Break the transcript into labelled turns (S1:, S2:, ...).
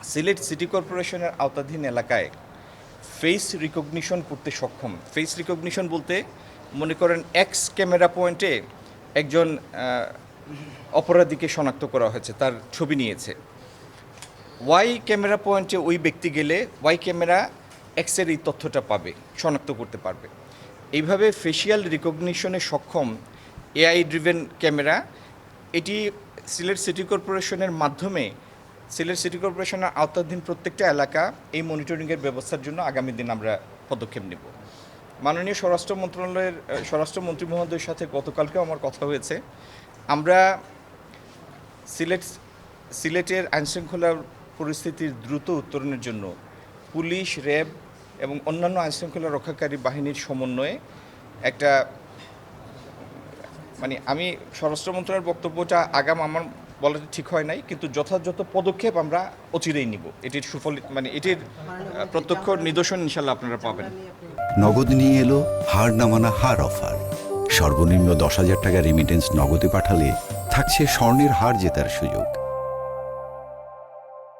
S1: Sylhet city কর্পোরেশনের আওতাধীন এলাকায় ফেস রিকগনিশন করতে সক্ষম। ফেস রিকগনিশন বলতে মনে করেন এক্স ক্যামেরা পয়েন্টে একজন অপরাধীকে শনাক্ত করা হয়েছে, তার ছবি নিয়েছে। ওয়াই ক্যামেরা পয়েন্টে ওই ব্যক্তি গেলে ওয়াই ক্যামেরা এক্সের এই তথ্যটা পাবে, শনাক্ত করতে পারবে। এইভাবে ফেশিয়াল রিকগনিশনে সক্ষম এআই ড্রিভেন ক্যামেরা, এটি সিলেট সিটি কর্পোরেশনের মাধ্যমে সিলেট সিটি কর্পোরেশনের আওতাধীন প্রত্যেকটা এলাকা এই মনিটরিংয়ের ব্যবস্থার জন্য আগামী দিন আমরা পদক্ষেপ নেব। মাননীয় স্বরাষ্ট্রমন্ত্রী মহোদয়ের সাথে গতকালকেও আমার কথা হয়েছে। আমরা সিলেটের আইনশৃঙ্খলার পরিস্থিতির দ্রুত উত্তরণের জন্য পুলিশ, র্যাব এবং অন্যান্য আইনশৃঙ্খলা রক্ষাকারী বাহিনীর সমন্বয়ে একটা আমি স্বরাষ্ট্র মন্ত্রণালয়ের বক্তব্যটা আমার বলাটা ঠিক হয় নাই, কিন্তু যথাযথ পদক্ষেপ আমরা অচিরেই নিব। এটির সুফল এটির প্রত্যক্ষ নিদর্শন ইনশাল্লাহ আপনারা পাবেন।
S2: নগদ নিয়ে এলো হার না মানা হার অফার। সর্বনিম্ন 10,000 টাকা রেমিটেন্স নগদে পাঠালে থাকছে স্বর্ণের হার জেতার সুযোগ।